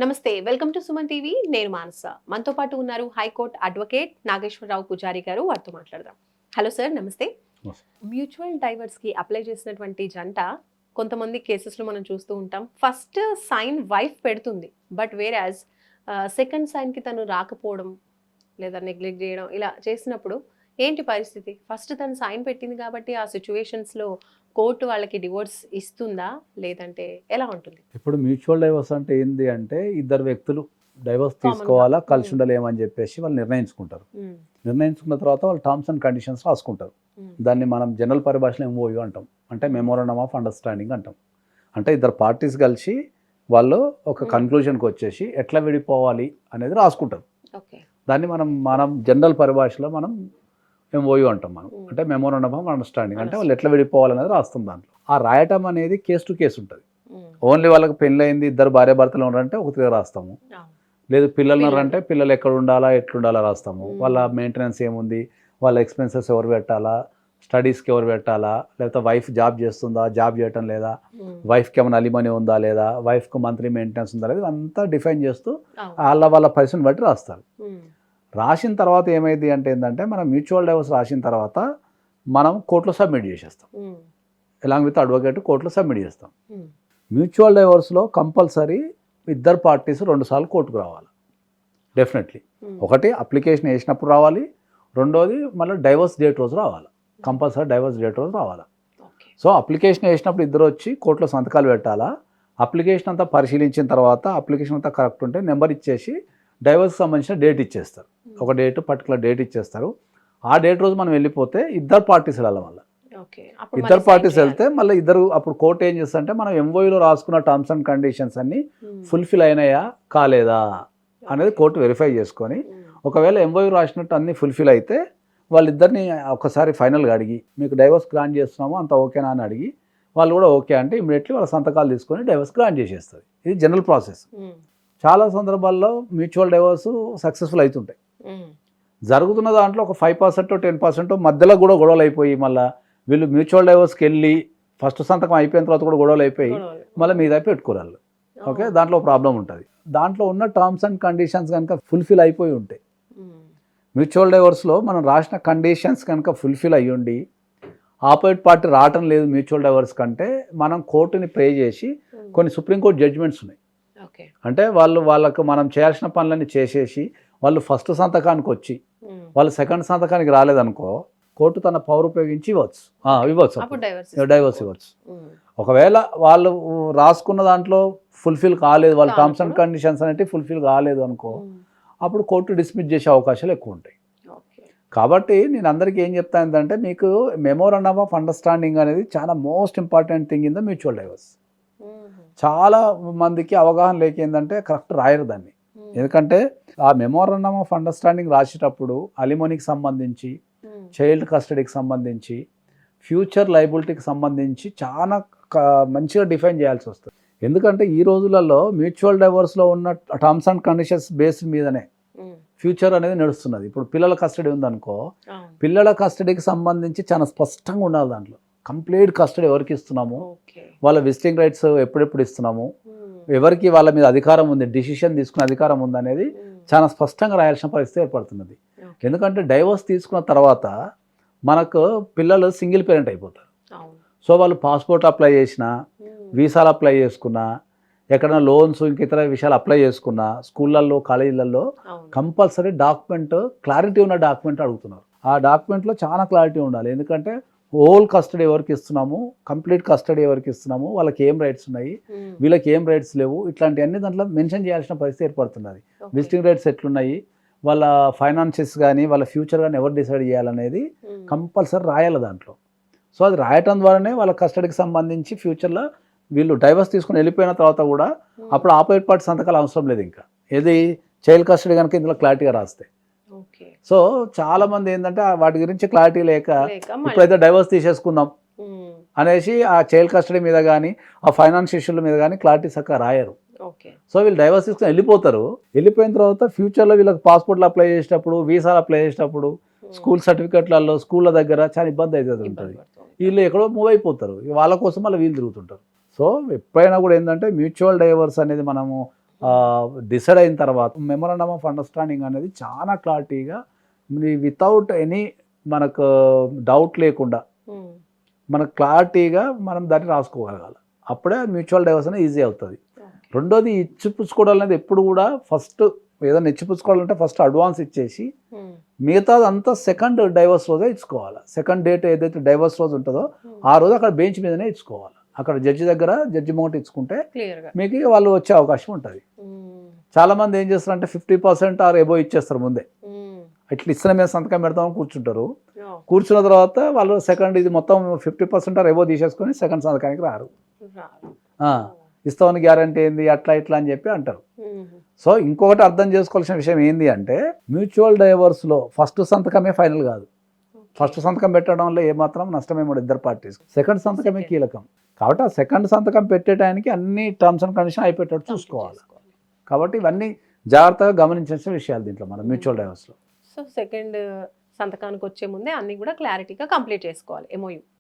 నమస్తే welcome to Suman TV నేను మానస మనతో పాటు ఉన్నారు హైకోర్టు అడ్వకేట్ నాగేశ్వరరావు పుజారి గారు వారితో మాట్లాడదాం. హలో సార్, నమస్తే. మ్యూచువల్ డైవర్స్ కి అప్లై చేసినటువంటి జంట కొంతమంది కేసెస్ లో మనం చూస్తూ ఉంటాం. ఫస్ట్ సైన్ వైఫ్ పెడుతుంది, బట్ వేరాజ్ సెకండ్ సైన్ కి తను రాకపోవడం లేదా నెగ్లెక్ట్ చేయడం ఇలా చేసినప్పుడు ఏంటి పరిస్థితి? ఫస్ట్ తను సైన్ పెట్టింది కాబట్టి ఆ సిచ్యువేషన్స్ లో కోర్టు వాళ్ళకి డివోర్స్ ఇస్తుందా లేదంటే ఎలా ఉంటుంది? ఇప్పుడు మ్యూచువల్ డైవర్స్ అంటే ఏంది అంటే ఇద్దరు వ్యక్తులు డైవర్స్ తీసుకోవాలా, కలిసి ఉండలేమని చెప్పేసి వాళ్ళు నిర్ణయించుకుంటారు. నిర్ణయించుకున్న తర్వాత వాళ్ళు టర్మ్స్ అండ్ కండిషన్స్ రాసుకుంటారు. దాన్ని మనం జనరల్ పరిభాషలో ఎంఓయూ అంటాం, అంటే మెమోరాండమ్ ఆఫ్ అండర్స్టాండింగ్ అంటాం. అంటే ఇద్దరు పార్టీస్ కలిసి వాళ్ళు ఒక కన్క్లూజన్కి వచ్చేసి ఎట్లా విడిపోవాలి అనేది రాసుకుంటారు. దాన్ని మనం జనరల్ పరిభాషలో మనం ఎంఓయూ అంటాం. మనం అంటే మెమోరాండమ్ ఆఫ్ అండర్స్టాండింగ్ అంటే వాళ్ళు ఎట్లా విడిపోవాలనేది రాస్తాం. దాంట్లో ఆ రాయటం అనేది కేసు టు కేసు ఉంటుంది. ఓన్లీ వాళ్ళకి పెళ్ళయింది, ఇద్దరు భార్యాభర్తలు ఉన్నారంటే ఒక తిరిగి రాస్తాము. లేదు పిల్లలు ఉన్నారంటే పిల్లలు ఎక్కడ ఉండాలా, ఎట్లుండాలా రాస్తాము. వాళ్ళ మెయింటెనెన్స్ ఏముంది, వాళ్ళ ఎక్స్పెన్సెస్ ఎవరు పెట్టాలా, స్టడీస్కి ఎవరు పెట్టాలా, లేకపోతే వైఫ్ జాబ్ చేస్తుందా, జాబ్ చేయటం లేదా, వైఫ్కి ఏమైనా అలిమనీ ఉందా లేదా, వైఫ్కి మంత్లీ మెయింటెనెన్స్ ఉందా లేదా, అంతా డిఫైన్ చేస్తూ వాళ్ళ పరిస్థితిని బట్టి రాస్తారు. రాసిన తర్వాత ఏమైంది అంటే ఏంటంటే మనం మ్యూచువల్ డైవర్స్ రాసిన తర్వాత మనం కోర్టులో సబ్మిట్ చేసేస్తాం. ఎలాంగ్ విత్ అడ్వకేట్ కోర్టులో సబ్మిట్ చేస్తాం. మ్యూచువల్ డైవర్స్లో కంపల్సరీ ఇద్దరు పార్టీస్ 2 సార్లు కోర్టుకు రావాలి. డెఫినెట్లీ ఒకటి అప్లికేషన్ వేసినప్పుడు రావాలి, రెండోది మళ్ళీ డైవర్స్ డేట్ రోజు రావాలి. కంపల్సరీ డైవర్స్ డేట్ రోజు రావాలి. సో అప్లికేషన్ వేసినప్పుడు ఇద్దరు వచ్చి కోర్టులో సంతకాలు పెట్టాలా. అప్లికేషన్ అంతా పరిశీలించిన తర్వాత అప్లికేషన్ అంతా కరెక్ట్ ఉంటే నెంబర్ ఇచ్చేసి డైవర్స్కి సంబంధించిన డేట్ ఇచ్చేస్తారు. ఒక పర్టికులర్ డేట్ ఇచ్చేస్తారు. ఆ డేట్ రోజు మనం వెళ్ళిపోతే ఇద్దరు పార్టీస్ వెళ్ళాలి. మళ్ళీ ఇద్దరు పార్టీస్ వెళ్తే మళ్ళీ ఇద్దరు అప్పుడు కోర్టు ఏం చేస్తుందంటే మనం ఎంఓయూలో రాసుకున్న టర్మ్స్ అండ్ కండిషన్స్ అన్ని ఫుల్ఫిల్ అయినాయా కాలేదా అనేది కోర్టు వెరిఫై చేసుకొని ఒకవేళ ఎంఓయూ రాసినట్టు అన్ని ఫుల్ఫిల్ అయితే వాళ్ళిద్దరిని ఒకసారి ఫైనల్గా అడిగి మీకు డైవర్స్ గ్రాంట్ చేస్తున్నాము అంత ఓకేనా అని అడిగి వాళ్ళు కూడా ఓకే అంటే ఇమీడియట్లీ వాళ్ళ సంతకాలు తీసుకొని డైవర్స్ గ్రాంట్ చేసేస్తుంది. ఇది జనరల్ ప్రాసెస్. చాలా సందర్భాల్లో మ్యూచువల్ డైవర్స్ సక్సెస్ఫుల్ అవుతుంటాయి. జరుగుతున్న దాంట్లో ఒక 5% 10% మధ్యలో కూడా గొడవలు అయిపోయి మళ్ళీ వీళ్ళు మ్యూచువల్ డైవర్స్కి వెళ్ళి ఫస్ట్ సంతకం అయిపోయిన తర్వాత కూడా గొడవలు అయిపోయి మళ్ళీ మీద పెట్టుకోరాళ్ళు. ఓకే, దాంట్లో ప్రాబ్లం ఉంటుంది. దాంట్లో ఉన్న టర్మ్స్ అండ్ కండిషన్స్ కనుక ఫుల్ఫిల్ అయిపోయి ఉంటాయి. మ్యూచువల్ డైవర్స్లో మనం రాసిన కండిషన్స్ కనుక ఫుల్ఫిల్ అయ్యి ఉండి ఆపోజిట్ పార్టీ రావటం లేదు మ్యూచువల్ డైవర్స్ కంటే మనం కోర్టుని ప్రే చేసి కొన్ని సుప్రీంకోర్టు జడ్జిమెంట్స్ ఉన్నాయి. అంటే వాళ్ళకు మనం చేయాల్సిన పనులన్నీ చేసేసి వాళ్ళు ఫస్ట్ సంతకానికి వచ్చి వాళ్ళు సెకండ్ సంతకానికి రాలేదనుకో కోర్టు తన పవర్ ఉపయోగించి ఇవ్వచ్చు డైవర్స్ ఇవ్వచ్చు. ఒకవేళ వాళ్ళు రాసుకున్న దాంట్లో ఫుల్ఫిల్ కాలేదు, వాళ్ళ టర్మ్స్ అండ్ కండిషన్స్ అనేవి ఫుల్ఫిల్ కాలేదు అనుకో అప్పుడు కోర్టు డిస్మిస్ చేసే అవకాశాలు ఎక్కువ ఉంటాయి. కాబట్టి నేను అందరికీ ఏం చెప్తాను ఏంటంటే మీకు మెమోరాండమ్ ఆఫ్ అండర్స్టాండింగ్ అనేది చాలా most important thing in the mutual divorce. చాలా మందికి అవగాహన లేక ఏంటంటే కరెక్ట్ రాయరు దాన్ని. ఎందుకంటే ఆ మెమోరాండమ్ ఆఫ్ అండర్స్టాండింగ్ రాసేటప్పుడు అలిమోనీకి సంబంధించి, చైల్డ్ కస్టడీకి సంబంధించి, ఫ్యూచర్ లయబిలిటీకి సంబంధించి చాలా మంచిగా డిఫైన్ చేయాల్సి వస్తుంది. ఎందుకంటే ఈ రోజులలో మ్యూచువల్ డైవర్స్లో ఉన్న టర్మ్స్ అండ్ కండిషన్స్ బేస్డ్ మీదనే ఫ్యూచర్ అనేది నడుస్తున్నది. ఇప్పుడు పిల్లల కస్టడీ ఉందనుకో, పిల్లల కస్టడీకి సంబంధించి చాలా స్పష్టంగా ఉండాలి. దాంట్లో కంప్లీట్ కస్టడీ ఎవరికి ఇస్తున్నాము, వాళ్ళ విజిటింగ్ రైట్స్ ఎప్పుడెప్పుడు ఇస్తున్నాము, ఎవరికి వాళ్ళ మీద అధికారం ఉంది, డిసిషన్ తీసుకునే అధికారం ఉంది అనేది చాలా స్పష్టంగా రాయాల్సిన పరిస్థితి ఏర్పడుతున్నది. ఎందుకంటే డైవర్స్ తీసుకున్న తర్వాత మనకు పిల్లలు సింగిల్ పేరెంట్ అయిపోతారు. సో వాళ్ళు పాస్పోర్ట్ అప్లై చేసినా, వీసాలు అప్లై చేసుకున్నా, ఎక్కడైనా లోన్స్ ఇంక ఇతర విషయాలు అప్లై చేసుకున్నా, స్కూళ్ళల్లో కాలేజీలలో కంపల్సరీ డాక్యుమెంట్, క్లారిటీ ఉన్న డాక్యుమెంట్ అడుగుతున్నారు. ఆ డాక్యుమెంట్లో చాలా క్లారిటీ ఉండాలి. ఎందుకంటే హోల్ కస్టడీ ఎవరికి ఇస్తున్నాము, కంప్లీట్ కస్టడీ ఎవరికి ఇస్తున్నాము, వాళ్ళకి ఏం రైట్స్ ఉన్నాయి, వీళ్ళకి ఏం రైట్స్ లేవు, ఇట్లాంటివన్నీ దాంట్లో మెన్షన్ చేయాల్సిన పరిస్థితి ఏర్పడుతున్నది. విజిటింగ్ రైట్స్ ఎట్లున్నాయి, వాళ్ళ ఫైనాన్షియస్ కానీ వాళ్ళ ఫ్యూచర్ కానీ ఎవరు డిసైడ్ చేయాలనేది కంపల్సరీ రాయాలి దాంట్లో. సో అది రాయటం ద్వారానే వాళ్ళ కస్టడీకి సంబంధించి ఫ్యూచర్లో వీళ్ళు డైవర్స్ తీసుకుని వెళ్ళిపోయిన తర్వాత కూడా అప్పుడు ఆపోజిట్ పార్టీ సంతకాలు అవసరం లేదు. ఇంకా ఏది చైల్డ్ కస్టడీ కనుక ఇందులో క్లారిటీగా రాస్తే. సో చాలా మంది ఏంటంటే వాటి గురించి క్లారిటీ లేక ఇప్పుడైతే డైవర్స్ తీసేసుకుందాం అనేసి ఆ చైల్డ్ కస్టడీ మీద కానీ ఆ ఫైనాన్స్ ఇష్యూల మీద కానీ క్లారిటీ చక్కగా రాయరు. సో వీళ్ళు డైవర్స్ తీసుకుని వెళ్ళిపోతారు. వెళ్ళిపోయిన తర్వాత ఫ్యూచర్లో వీళ్ళకి పాస్పోర్ట్లు అప్లై చేసేటప్పుడు, వీసాలు అప్లై చేసేటప్పుడు, స్కూల్ సర్టిఫికెట్లలో స్కూళ్ళ దగ్గర చాలా ఇబ్బంది అయితే ఉంటుంది. వీళ్ళు ఎక్కడో మూవ్ అయిపోతారు. వాళ్ళ కోసం మళ్ళీ వీళ్ళు తిరుగుతుంటారు. సో ఎప్పుడైనా కూడా ఏంటంటే మ్యూచువల్ డైవర్స్ అనేది మనము డిసైడ్ అయిన తర్వాత మెమరాండమ్ ఆఫ్ అండర్స్టాండింగ్ అనేది చాలా క్లారిటీగా వితౌట్ ఎనీ మనకు డౌట్ లేకుండా మనకు క్లారిటీగా మనం దాన్ని రాసుకోగలగాలి. అప్పుడే మ్యూచువల్ డైవర్స్ అనేది ఈజీ అవుతుంది. రెండోది ఇచ్చిపుచ్చుకోవడం అనేది ఎప్పుడు కూడా ఫస్ట్ ఏదైనా ఇచ్చిపుచ్చుకోవాలంటే ఫస్ట్ అడ్వాన్స్ ఇచ్చేసి మిగతాది అంతా సెకండ్ డైవర్స్ రోజే ఇచ్చుకోవాలి. సెకండ్ డేట్ ఏదైతే డైవర్స్ రోజు ఉంటుందో ఆ రోజు అక్కడ బెంచ్ మీదనే ఇచ్చుకోవాలి. అక్కడ జడ్జి దగ్గర జడ్జి ముంగట ఇచ్చుకుంటే మీకు వాళ్ళు వచ్చే అవకాశం ఉంటుంది. చాలా మంది ఏం చేస్తారంటే 50% ఆర్ ఎబో ఇచ్చేస్తారు ముందే. ఇట్లా ఇస్తున్న మీద సంతకం పెడతామని కూర్చుంటారు. కూర్చున్న తర్వాత వాళ్ళు సెకండ్ ఇది మొత్తం 50% ఆర్ ఎబో తీసేసుకొని సెకండ్ సంతకానికి రారు. ఇస్తామని గ్యారంటీ ఏంది అట్లా ఇట్లా అని చెప్పి అంటారు. సో ఇంకొకటి అర్థం చేసుకోవాల్సిన విషయం ఏంది అంటే మ్యూచువల్ డైవర్స్లో ఫస్ట్ సంతకమే ఫైనల్ కాదు. ఫస్ట్ సంతకం పెట్టడంలో ఏమాత్రం నష్టమేమో ఇద్దరు పార్టీస్. సెకండ్ సంతకమే కీలకం. కాబట్టి ఆ సెకండ్ సంతకం పెట్టేటానికి అన్ని టర్మ్స్ అండ్ కండిషన్ అయిపోయేటట్టు చూసుకోవాలి. కాబట్టి ఇవన్నీ జాగ్రత్తగా గమనించాల్సిన విషయాలు దీంట్లో మనం మ్యూచువల్ డైవర్స్లో. సో సెకండ్ సంతకానికి వచ్చే ముందే అన్ని కూడా క్లారిటీగా కంప్లీట్ చేసుకోవాలి. ఎంఓయూ